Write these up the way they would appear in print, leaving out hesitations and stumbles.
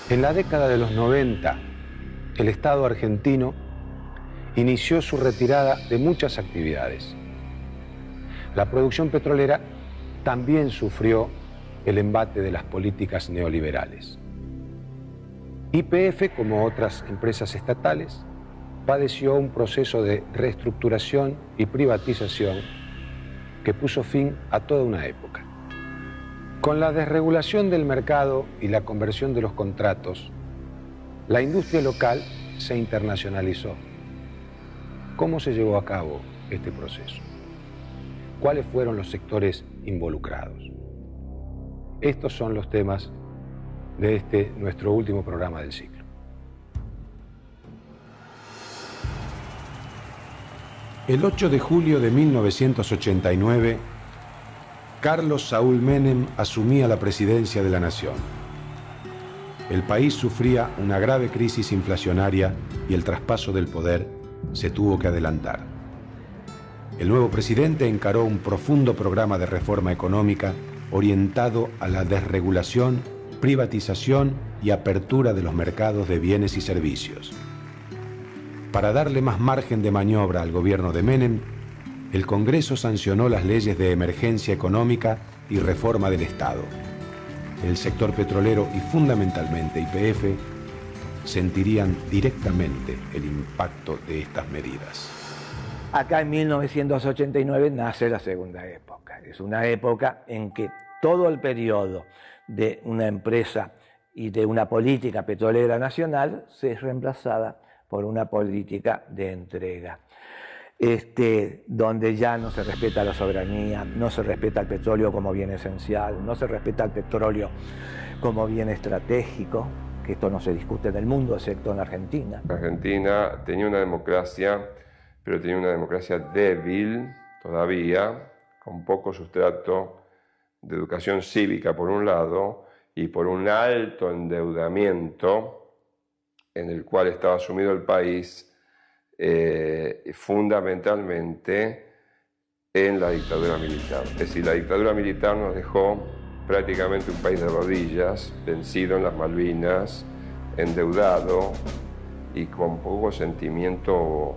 En la década de los 90, el Estado argentino inició su retirada de muchas actividades. La producción petrolera también sufrió el embate de las políticas neoliberales. YPF, como otras empresas estatales, padeció un proceso de reestructuración y privatización que puso fin a toda una época. Con la desregulación del mercado y la conversión de los contratos, la industria local se internacionalizó. ¿Cómo se llevó a cabo este proceso? ¿Cuáles fueron los sectores involucrados? Estos son los temas de nuestro último programa del ciclo. El 8 de julio de 1989, Carlos Saúl Menem asumía la presidencia de la nación. El país sufría una grave crisis inflacionaria y el traspaso del poder se tuvo que adelantar. El nuevo presidente encaró un profundo programa de reforma económica orientado a la desregulación, privatización y apertura de los mercados de bienes y servicios. Para darle más margen de maniobra al gobierno de Menem, el Congreso sancionó las leyes de emergencia económica y reforma del Estado. El sector petrolero y fundamentalmente YPF sentirían directamente el impacto de estas medidas. Acá en 1989 nace la segunda época. Es una época en que todo el periodo de una empresa y de una política petrolera nacional se es reemplazada por una política de entrega. Donde ya no se respeta la soberanía, no se respeta el petróleo como bien esencial, no se respeta el petróleo como bien estratégico, que esto no se discute en el mundo, excepto en Argentina. Argentina tenía una democracia, pero tenía una democracia débil todavía, con poco sustrato de educación cívica por un lado, y por un alto endeudamiento en el cual estaba sumido el país, fundamentalmente en la dictadura militar. Es decir, la dictadura militar nos dejó prácticamente un país de rodillas, vencido en las Malvinas, endeudado y con poco sentimiento,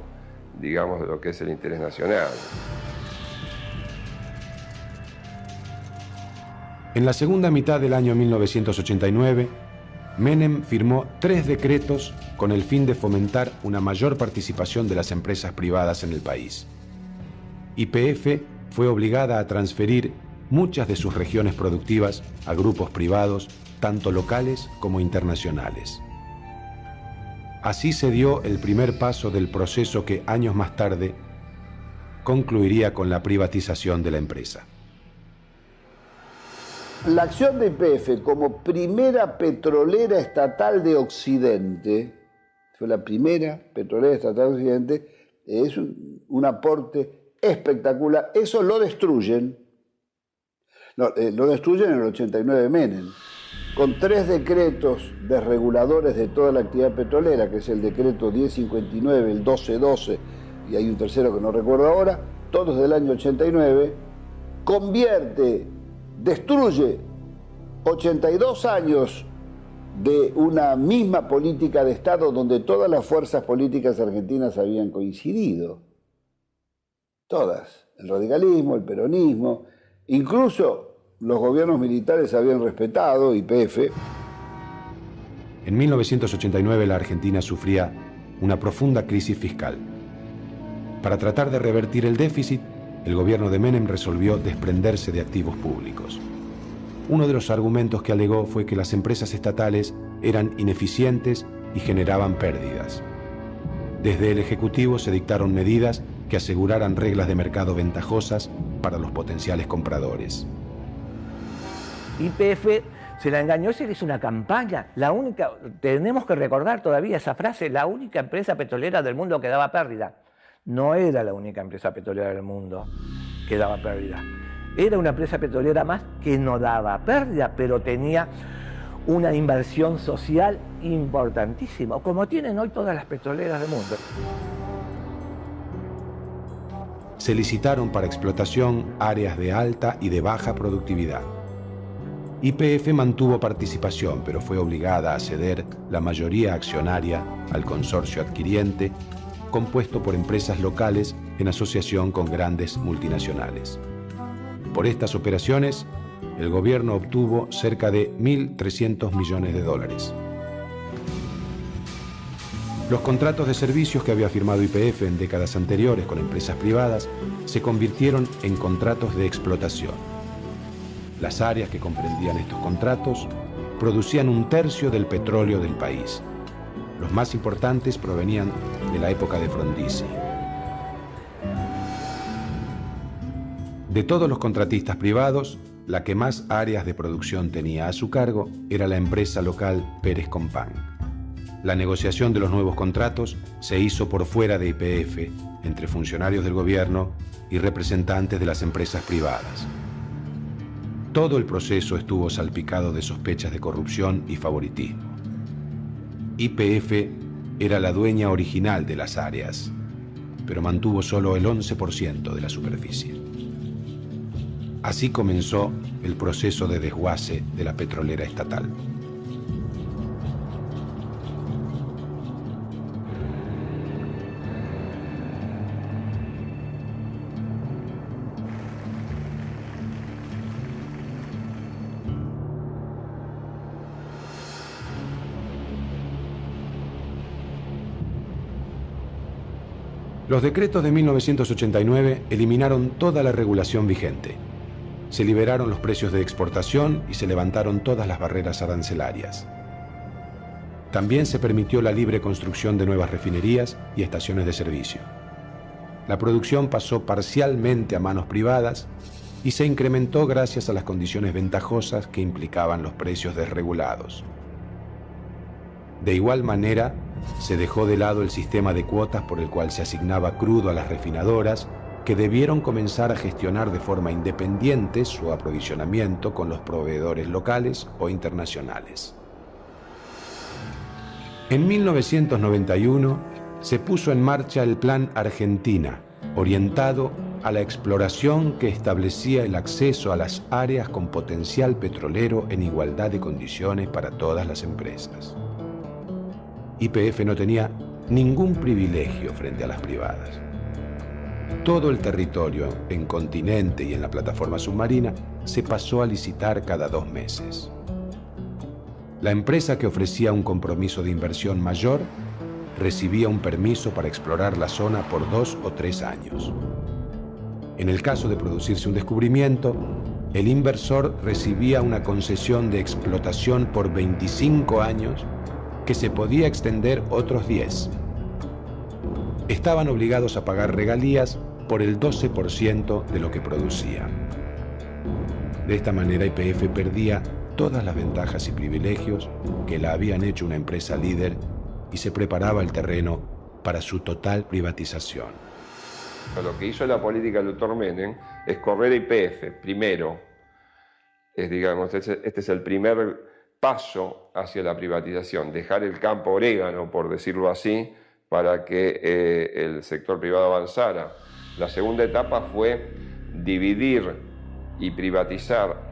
digamos, de lo que es el interés nacional. En la segunda mitad del año 1989, Menem firmó 3 decretos con el fin de fomentar una mayor participación de las empresas privadas en el país. YPF fue obligada a transferir muchas de sus regiones productivas a grupos privados, tanto locales como internacionales. Así se dio el primer paso del proceso que años más tarde concluiría con la privatización de la empresa. La acción de YPF como primera petrolera estatal de Occidente, fue la primera petrolera estatal de Occidente, es un aporte espectacular. Eso lo destruyen, lo destruyen en el 89 Menem, con 3 decretos desreguladores de toda la actividad petrolera, que es el decreto 1059, el 1212, y hay un tercero que no recuerdo ahora, todos del año 89, destruye 82 años de una misma política de Estado donde todas las fuerzas políticas argentinas habían coincidido. Todas. El radicalismo, el peronismo, incluso los gobiernos militares habían respetado YPF. En 1989 la Argentina sufría una profunda crisis fiscal. Para tratar de revertir el déficit, el gobierno de Menem resolvió desprenderse de activos públicos. Uno de los argumentos que alegó fue que las empresas estatales eran ineficientes y generaban pérdidas. Desde el Ejecutivo se dictaron medidas que aseguraran reglas de mercado ventajosas para los potenciales compradores. YPF se la engañó, se le hizo una campaña. Tenemos que recordar todavía esa frase, la única empresa petrolera del mundo que daba pérdida. No era la única empresa petrolera del mundo que daba pérdida. Era una empresa petrolera más que no daba pérdida, pero tenía una inversión social importantísima, como tienen hoy todas las petroleras del mundo. Se licitaron para explotación áreas de alta y de baja productividad. YPF mantuvo participación, pero fue obligada a ceder la mayoría accionaria al consorcio adquiriente, compuesto por empresas locales en asociación con grandes multinacionales. Por estas operaciones, el gobierno obtuvo cerca de 1.300 millones de dólares. Los contratos de servicios que había firmado YPF en décadas anteriores con empresas privadas se convirtieron en contratos de explotación. Las áreas que comprendían estos contratos producían 1/3 del petróleo del país. Los más importantes provenían de la época de Frondizi. De todos los contratistas privados, la que más áreas de producción tenía a su cargo era la empresa local Pérez Compán. La negociación de los nuevos contratos se hizo por fuera de YPF, entre funcionarios del gobierno y representantes de las empresas privadas. Todo el proceso estuvo salpicado de sospechas de corrupción y favoritismo. YPF era la dueña original de las áreas, pero mantuvo solo el 11% de la superficie. Así comenzó el proceso de desguace de la petrolera estatal. Los decretos de 1989 eliminaron toda la regulación vigente. Se liberaron los precios de exportación y se levantaron todas las barreras arancelarias. También se permitió la libre construcción de nuevas refinerías y estaciones de servicio. La producción pasó parcialmente a manos privadas y se incrementó gracias a las condiciones ventajosas que implicaban los precios desregulados. De igual manera, se dejó de lado el sistema de cuotas por el cual se asignaba crudo a las refinadoras, que debieron comenzar a gestionar de forma independiente su aprovisionamiento con los proveedores locales o internacionales. En 1991 se puso en marcha el Plan Argentina, orientado a la exploración que establecía el acceso a las áreas con potencial petrolero en igualdad de condiciones para todas las empresas. YPF no tenía ningún privilegio frente a las privadas. Todo el territorio en continente y en la plataforma submarina se pasó a licitar cada 2 meses. La empresa que ofrecía un compromiso de inversión mayor recibía un permiso para explorar la zona por 2 o 3 años. En el caso de producirse un descubrimiento, el inversor recibía una concesión de explotación por 25 años que se podía extender otros 10. Estaban obligados a pagar regalías por el 12% de lo que producían. De esta manera YPF perdía todas las ventajas y privilegios que la habían hecho una empresa líder y se preparaba el terreno para su total privatización. Lo que hizo la política de Luthor Menem es correr a YPF primero. Este es el primer paso hacia la privatización, dejar el campo orégano, por decirlo así, para que el sector privado avanzara. La segunda etapa fue dividir y privatizar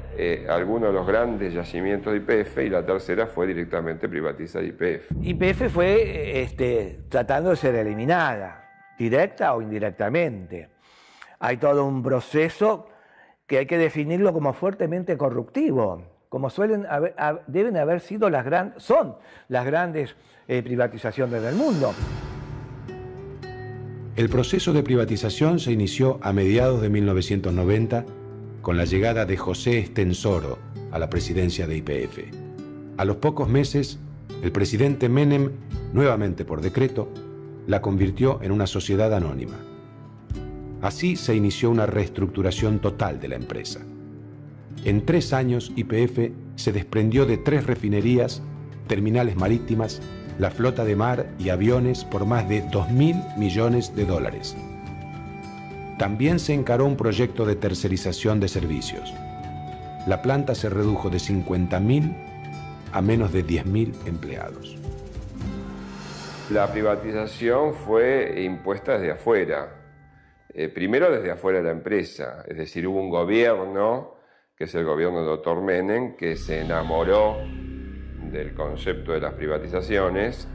algunos de los grandes yacimientos de YPF, y la tercera fue directamente privatizar YPF. YPF fue tratando de ser eliminada, directa o indirectamente. Hay todo un proceso que hay que definirlo como fuertemente corruptivo, como deben haber sido son las grandes privatizaciones del mundo. El proceso de privatización se inició a mediados de 1990 con la llegada de José Estensoro a la presidencia de YPF. A los pocos meses, el presidente Menem, nuevamente por decreto, la convirtió en una sociedad anónima. Así se inició una reestructuración total de la empresa. En 3 años, YPF se desprendió de 3 refinerías, terminales marítimas, la flota de mar y aviones por más de 2.000 millones de dólares. También se encaró un proyecto de tercerización de servicios. La planta se redujo de 50.000 a menos de 10.000 empleados. La privatización fue impuesta desde afuera. Primero desde afuera de la empresa, es decir, hubo un gobierno que es el gobierno del doctor Menem, que se enamoró del concepto de las privatizaciones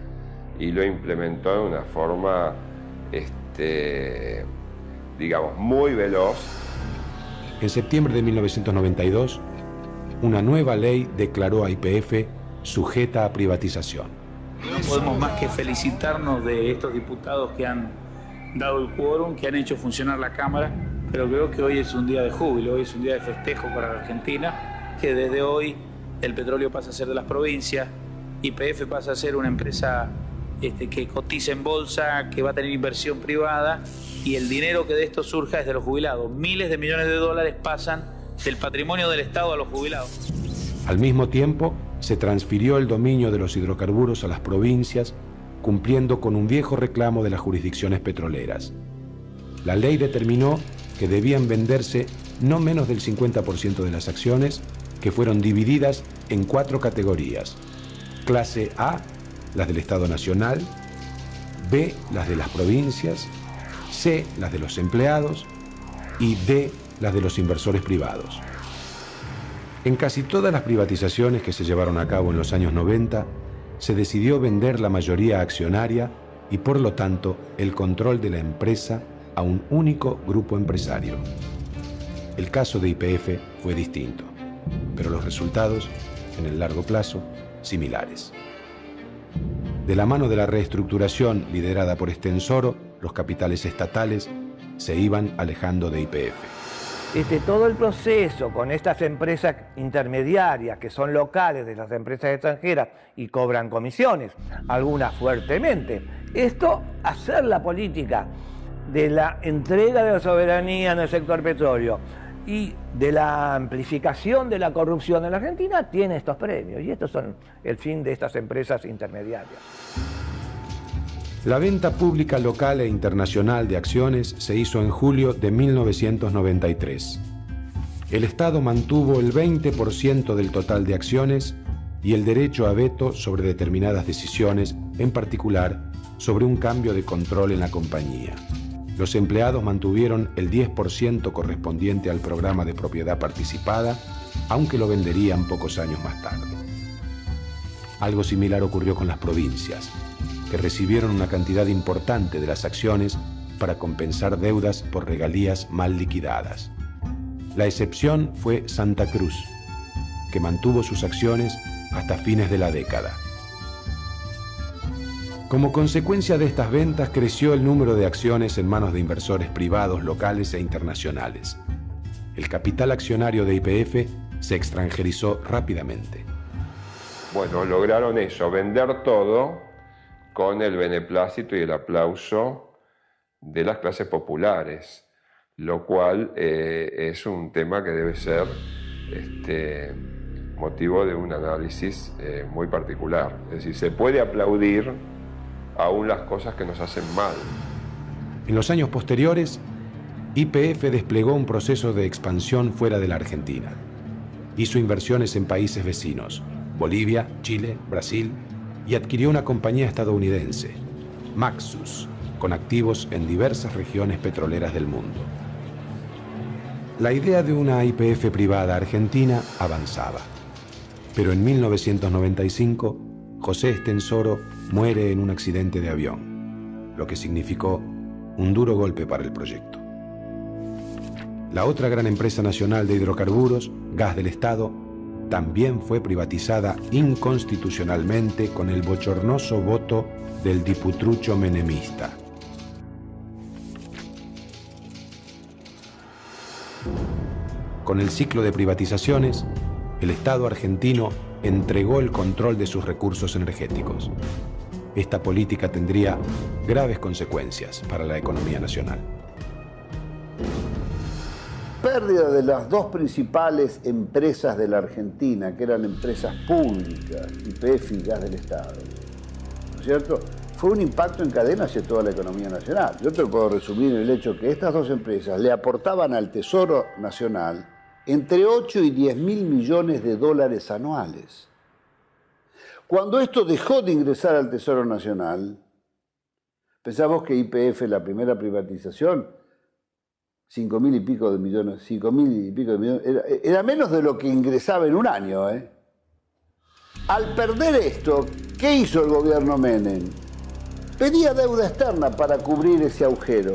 y lo implementó de una forma, digamos, muy veloz. En septiembre de 1992, una nueva ley declaró a YPF sujeta a privatización. No podemos más que felicitarnos de estos diputados que han dado el quórum, que han hecho funcionar la Cámara, pero creo que hoy es un día de júbilo, hoy es un día de festejo para la Argentina, que desde hoy el petróleo pasa a ser de las provincias, YPF pasa a ser una empresa que cotiza en bolsa, que va a tener inversión privada, y el dinero que de esto surja es de los jubilados. Miles de millones de dólares pasan del patrimonio del Estado a los jubilados. Al mismo tiempo, se transfirió el dominio de los hidrocarburos a las provincias, cumpliendo con un viejo reclamo de las jurisdicciones petroleras. La ley determinó que debían venderse no menos del 50% de las acciones, que fueron divididas en 4 categorías. Clase A, las del Estado Nacional; B, las de las provincias; C, las de los empleados; y D, las de los inversores privados. En casi todas las privatizaciones que se llevaron a cabo en los años 90, se decidió vender la mayoría accionaria y, por lo tanto, el control de la empresa a un único grupo empresario. El caso de YPF fue distinto, pero los resultados, en el largo plazo, similares. De la mano de la reestructuración liderada por Estensoro, los capitales estatales se iban alejando de YPF. Todo el proceso con estas empresas intermediarias que son locales de las empresas extranjeras y cobran comisiones, algunas fuertemente. Hacer la política de la entrega de la soberanía en el sector petróleo y de la amplificación de la corrupción en la Argentina tiene estos premios, y estos son el fin de estas empresas intermediarias. La venta pública local e internacional de acciones se hizo en julio de 1993. El Estado mantuvo el 20% del total de acciones y el derecho a veto sobre determinadas decisiones, en particular sobre un cambio de control en la compañía. Los empleados mantuvieron el 10% correspondiente al programa de propiedad participada, aunque lo venderían pocos años más tarde. Algo similar ocurrió con las provincias, que recibieron una cantidad importante de las acciones para compensar deudas por regalías mal liquidadas. La excepción fue Santa Cruz, que mantuvo sus acciones hasta fines de la década. Como consecuencia de estas ventas, creció el número de acciones en manos de inversores privados locales e internacionales. El capital accionario de YPF se extranjerizó rápidamente. Bueno, lograron eso, vender todo con el beneplácito y el aplauso de las clases populares, lo cual es un tema que debe ser motivo de un análisis muy particular. Es decir, se puede aplaudir aún las cosas que nos hacen mal. En los años posteriores, YPF desplegó un proceso de expansión fuera de la Argentina. Hizo inversiones en países vecinos, Bolivia, Chile, Brasil, y adquirió una compañía estadounidense, Maxus, con activos en diversas regiones petroleras del mundo. La idea de una YPF privada argentina avanzaba, pero en 1995 José Estensoro muere en un accidente de avión, lo que significó un duro golpe para el proyecto. La otra gran empresa nacional de hidrocarburos, Gas del Estado, también fue privatizada inconstitucionalmente con el bochornoso voto del diputrucho menemista. Con el ciclo de privatizaciones, el Estado argentino entregó el control de sus recursos energéticos. Esta política tendría graves consecuencias para la economía nacional. Pérdida de las dos principales empresas de la Argentina, que eran empresas públicas, YPF y Gas del Estado, ¿no es cierto? Fue un impacto en cadena hacia toda la economía nacional. Yo te puedo resumir en el hecho que estas dos empresas le aportaban al Tesoro Nacional entre 8 y 10 mil millones de dólares anuales. Cuando esto dejó de ingresar al Tesoro Nacional, pensamos que YPF, la primera privatización, 5.000 y pico de millones, 5.000 y pico de millones, era menos de lo que ingresaba en un año. Al perder esto, ¿qué hizo el gobierno Menem? Pedía deuda externa para cubrir ese agujero.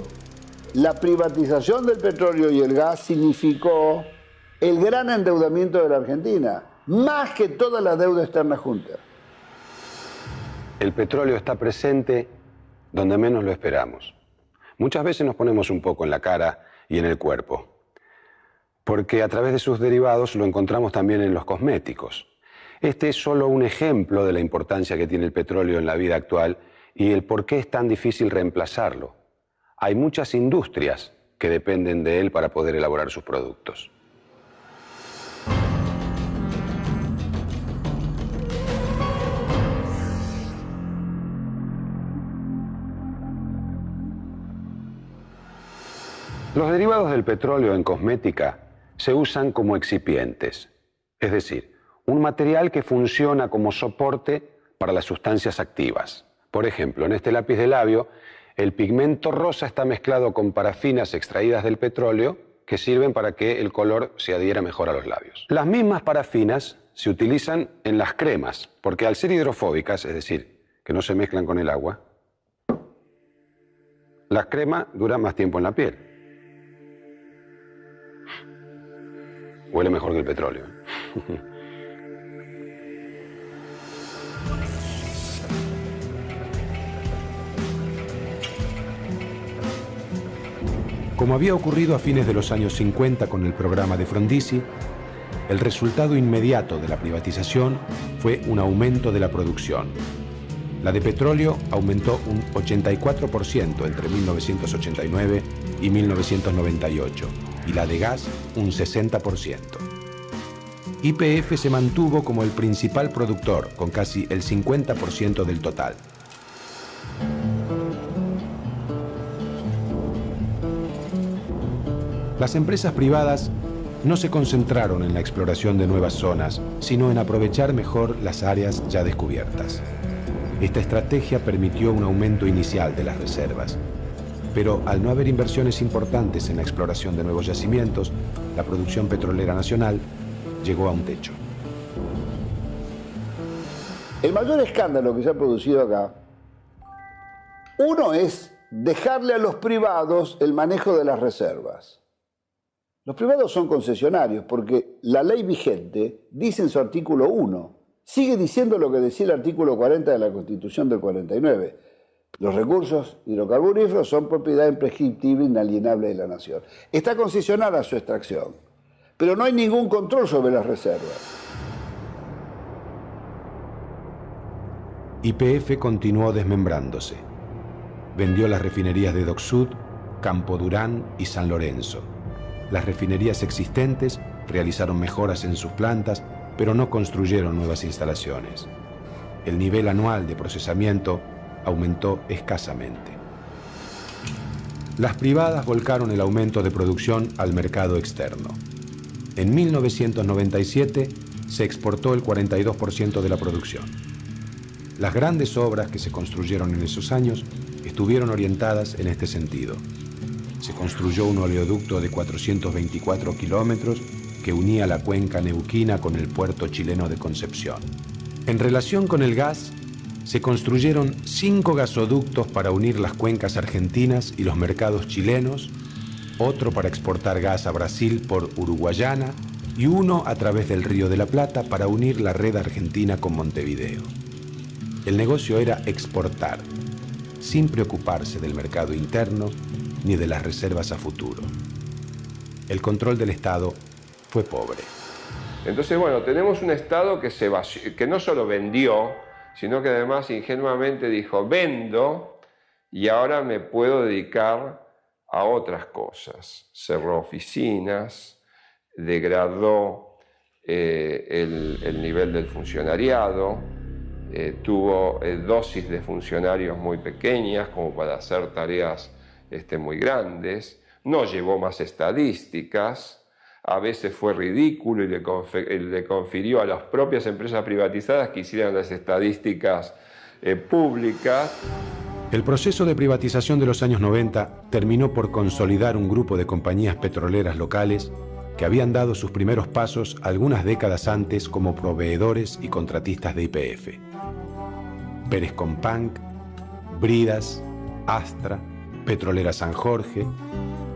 La privatización del petróleo y el gas significó el gran endeudamiento de la Argentina, más que toda la deuda externa junta. El petróleo está presente donde menos lo esperamos. Muchas veces nos ponemos un poco en la cara y en el cuerpo, porque a través de sus derivados lo encontramos también en los cosméticos. Este es solo un ejemplo de la importancia que tiene el petróleo en la vida actual y el por qué es tan difícil reemplazarlo. Hay muchas industrias que dependen de él para poder elaborar sus productos. Los derivados del petróleo en cosmética se usan como excipientes, es decir, un material que funciona como soporte para las sustancias activas. Por ejemplo, en este lápiz de labio, el pigmento rosa está mezclado con parafinas extraídas del petróleo que sirven para que el color se adhiera mejor a los labios. Las mismas parafinas se utilizan en las cremas, porque al ser hidrofóbicas, es decir, que no se mezclan con el agua, la crema dura más tiempo en la piel. Huele mejor que el petróleo. Como había ocurrido a fines de los años 50 con el programa de Frondizi, el resultado inmediato de la privatización fue un aumento de la producción. La de petróleo aumentó un 84% entre 1989 y 1998 y la de gas un 60%. YPF se mantuvo como el principal productor con casi el 50% del total. Las empresas privadas no se concentraron en la exploración de nuevas zonas, sino en aprovechar mejor las áreas ya descubiertas. Esta estrategia permitió un aumento inicial de las reservas, pero al no haber inversiones importantes en la exploración de nuevos yacimientos, la producción petrolera nacional llegó a un techo. El mayor escándalo que se ha producido acá, uno es dejarle a los privados el manejo de las reservas. Los privados son concesionarios porque la ley vigente dice en su artículo 1, sigue diciendo lo que decía el artículo 40 de la Constitución del 49. Los recursos hidrocarburíferos son propiedad imprescriptible e inalienable de la nación. Está concesionada su extracción, pero no hay ningún control sobre las reservas. YPF continuó desmembrándose. Vendió las refinerías de Dock Sud, Campo Durán y San Lorenzo. Las refinerías existentes realizaron mejoras en sus plantas, pero no construyeron nuevas instalaciones. El nivel anual de procesamiento aumentó escasamente. Las privadas volcaron el aumento de producción al mercado externo. En 1997 se exportó el 42% de la producción. Las grandes obras que se construyeron en esos años estuvieron orientadas en este sentido. Se construyó un oleoducto de 424 kilómetros que unía la cuenca neuquina con el puerto chileno de Concepción. En relación con el gas, se construyeron 5 gasoductos para unir las cuencas argentinas y los mercados chilenos, otro para exportar gas a Brasil por Uruguayana y uno a través del Río de la Plata para unir la red argentina con Montevideo. El negocio era exportar, sin preocuparse del mercado interno ni de las reservas a futuro. El control del Estado fue pobre. Entonces, bueno, tenemos un Estado que no solo vendió, sino que además ingenuamente dijo, vendo y ahora me puedo dedicar a otras cosas. Cerró oficinas, degradó el nivel del funcionariado, tuvo dosis de funcionarios muy pequeñas como para hacer tareas muy grandes, no llevó más estadísticas, a veces fue ridículo y le confirió a las propias empresas privatizadas que hicieran las estadísticas públicas. El proceso de privatización de los años 90 terminó por consolidar un grupo de compañías petroleras locales que habían dado sus primeros pasos algunas décadas antes como proveedores y contratistas de YPF. Pérez Companc, Bridas, Astra, Petrolera San Jorge,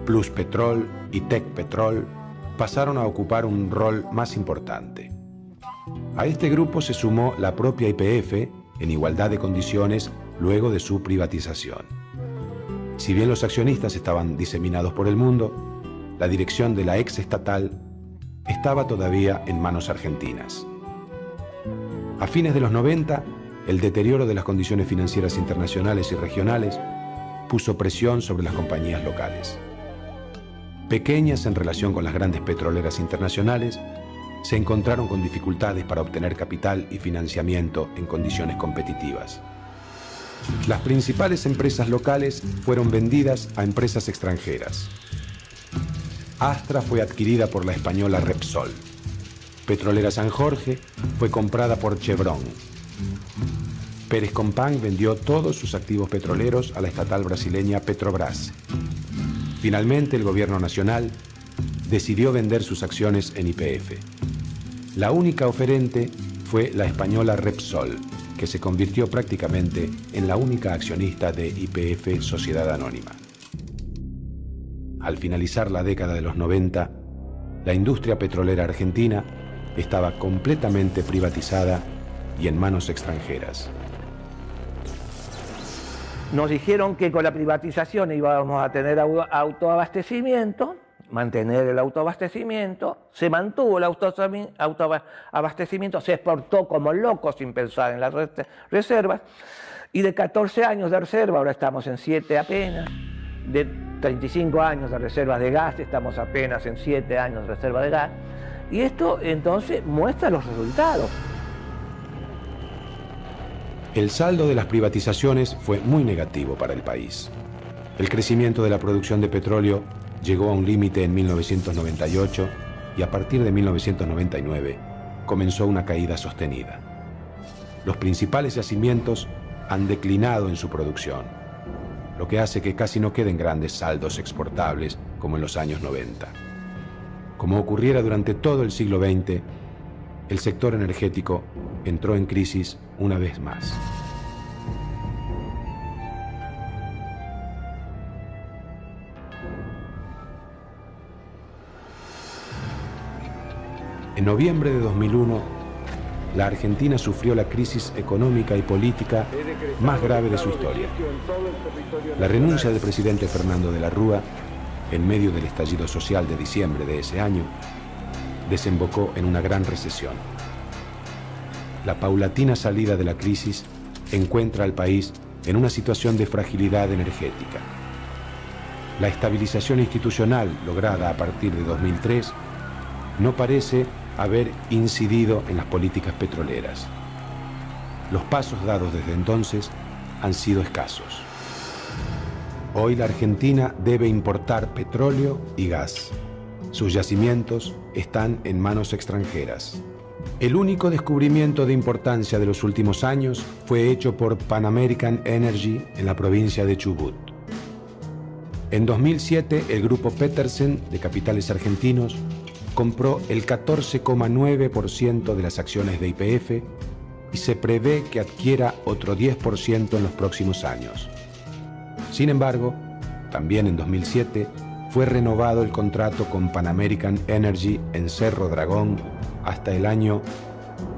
Plus Petrol y Tec Petrol pasaron a ocupar un rol más importante. A este grupo se sumó la propia YPF en igualdad de condiciones luego de su privatización. Si bien los accionistas estaban diseminados por el mundo, la dirección de la ex estatal estaba todavía en manos argentinas. A fines de los 90, el deterioro de las condiciones financieras internacionales y regionales puso presión sobre las compañías locales. Pequeñas en relación con las grandes petroleras internacionales, se encontraron con dificultades para obtener capital y financiamiento en condiciones competitivas. Las principales empresas locales fueron vendidas a empresas extranjeras. Astra fue adquirida por la española Repsol. Petrolera San Jorge fue comprada por Chevron. Pérez Companc vendió todos sus activos petroleros a la estatal brasileña Petrobras. Finalmente, el gobierno nacional decidió vender sus acciones en YPF. La única oferente fue la española Repsol, que se convirtió prácticamente en la única accionista de YPF Sociedad Anónima. Al finalizar la década de los 90, la industria petrolera argentina estaba completamente privatizada y en manos extranjeras. Nos dijeron que con la privatización íbamos a tener autoabastecimiento, mantener el autoabastecimiento, se mantuvo el autoabastecimiento, se exportó como loco sin pensar en las reservas, y de 14 años de reserva, ahora estamos en 7 apenas, de 35 años de reservas de gas, estamos apenas en 7 años de reserva de gas, y esto entonces muestra los resultados. El saldo de las privatizaciones fue muy negativo para el país. El crecimiento de la producción de petróleo llegó a un límite en 1998 y a partir de 1999 comenzó una caída sostenida. Los principales yacimientos han declinado en su producción, lo que hace que casi no queden grandes saldos exportables como en los años 90. Como ocurriera durante todo el siglo XX, el sector energético entró en crisis una vez más. En noviembre de 2001, la Argentina sufrió la crisis económica y política más grave de su historia. La renuncia del presidente Fernando de la Rúa, en medio del estallido social de diciembre de ese año, desembocó en una gran recesión. La paulatina salida de la crisis encuentra al país en una situación de fragilidad energética. La estabilización institucional lograda a partir de 2003 no parece haber incidido en las políticas petroleras. Los pasos dados desde entonces han sido escasos. Hoy la Argentina debe importar petróleo y gas. Sus yacimientos están en manos extranjeras. El único descubrimiento de importancia de los últimos años fue hecho por Pan American Energy en la provincia de Chubut. En 2007, el grupo Petersen, de capitales argentinos, compró el 14,9% de las acciones de YPF y se prevé que adquiera otro 10% en los próximos años. Sin embargo, también en 2007, fue renovado el contrato con Pan American Energy en Cerro Dragón hasta el año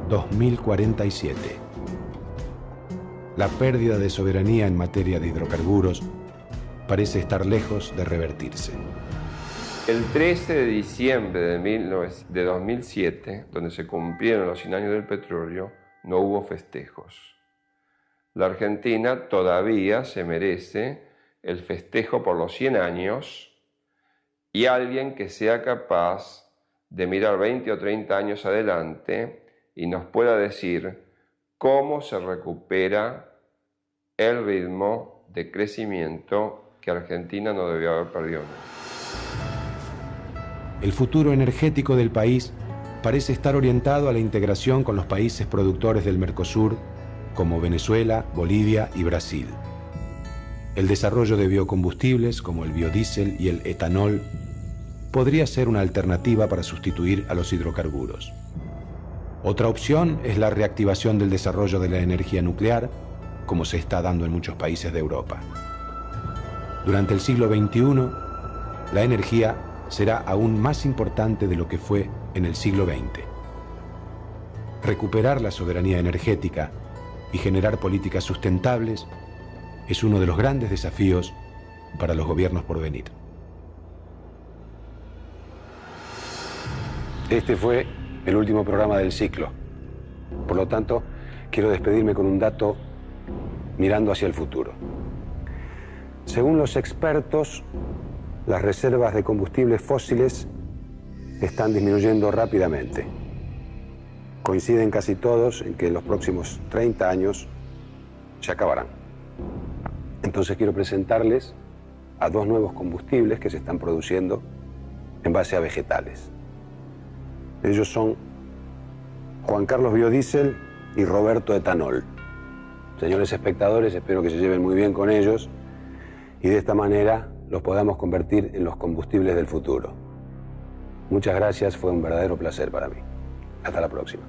2047. La pérdida de soberanía en materia de hidrocarburos parece estar lejos de revertirse. El 13 de diciembre de 2007, donde se cumplieron los 100 años del petróleo, no hubo festejos. La Argentina todavía se merece el festejo por los 100 años y alguien que sea capaz de mirar 20 o 30 años adelante y nos pueda decir cómo se recupera el ritmo de crecimiento que Argentina no debió haber perdido nunca. El futuro energético del país parece estar orientado a la integración con los países productores del Mercosur, como Venezuela, Bolivia y Brasil. El desarrollo de biocombustibles como el biodiesel y el etanol podría ser una alternativa para sustituir a los hidrocarburos. Otra opción es la reactivación del desarrollo de la energía nuclear, como se está dando en muchos países de Europa. Durante el siglo XXI, la energía será aún más importante de lo que fue en el siglo XX. Recuperar la soberanía energética y generar políticas sustentables es uno de los grandes desafíos para los gobiernos por venir. Este fue el último programa del ciclo. Por lo tanto, quiero despedirme con un dato mirando hacia el futuro. Según los expertos, las reservas de combustibles fósiles están disminuyendo rápidamente. Coinciden casi todos en que en los próximos 30 años se acabarán. Entonces quiero presentarles a dos nuevos combustibles que se están produciendo en base a vegetales. Ellos son Juan Carlos Biodiesel y Roberto Etanol. Señores espectadores, espero que se lleven muy bien con ellos y de esta manera los podamos convertir en los combustibles del futuro. Muchas gracias, fue un verdadero placer para mí. Hasta la próxima.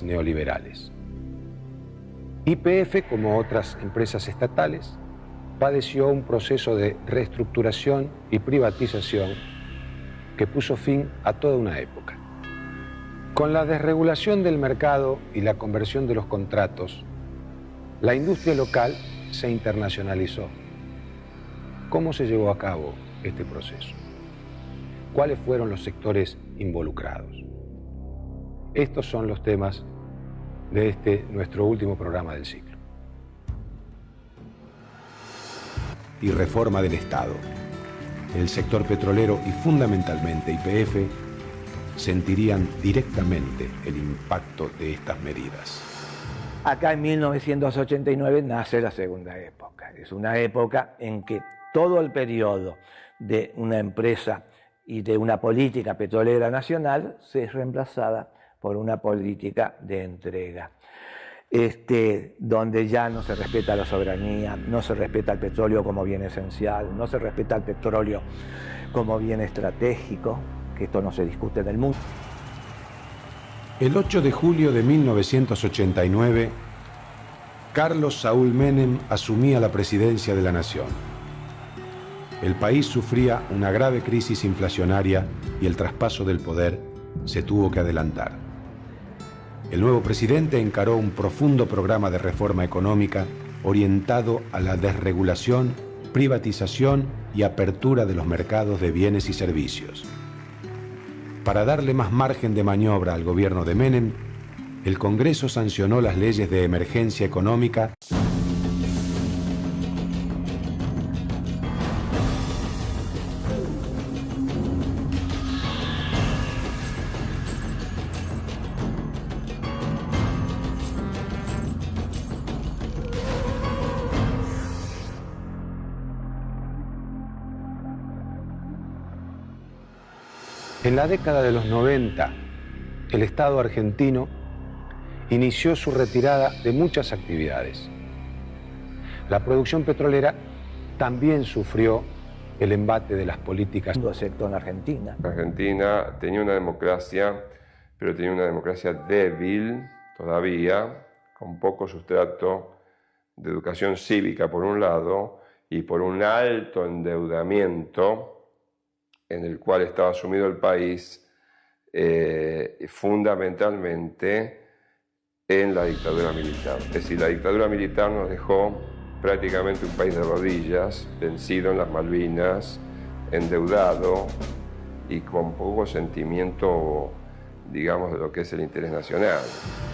Neoliberales. YPF, como otras empresas estatales, padeció un proceso de reestructuración y privatización que puso fin a toda una época. Con la desregulación del mercado y la conversión de los contratos, la industria local se internacionalizó. ¿Cómo se llevó a cabo este proceso? ¿Cuáles fueron los sectores involucrados? Estos son los temas de nuestro último programa del ciclo. Y reforma del Estado. El sector petrolero y fundamentalmente YPF sentirían directamente el impacto de estas medidas. Acá en 1989 nace la segunda época. Es una época en que todo el periodo de una empresa y de una política petrolera nacional se es reemplazada por una política de entrega, donde ya no se respeta la soberanía, no se respeta el petróleo como bien esencial, no se respeta el petróleo como bien estratégico, que esto no se discute en el mundo. El 8 de julio de 1989, Carlos Saúl Menem asumía la presidencia de la nación. El país sufría una grave crisis inflacionaria y el traspaso del poder se tuvo que adelantar. El nuevo presidente encaró un profundo programa de reforma económica orientado a la desregulación, privatización y apertura de los mercados de bienes y servicios. Para darle más margen de maniobra al gobierno de Menem, el Congreso sancionó las leyes de emergencia económica En la década de los 90, el Estado argentino inició su retirada de muchas actividades. La producción petrolera también sufrió el embate de las políticas. Excepto en Argentina. Argentina tenía una democracia, pero tenía una democracia débil todavía, con poco sustrato de educación cívica por un lado y por un alto endeudamiento en el cual estaba sumido el país, fundamentalmente en la dictadura militar. Es decir, la dictadura militar nos dejó prácticamente un país de rodillas, vencido en las Malvinas, endeudado y con poco sentimiento, digamos, de lo que es el interés nacional.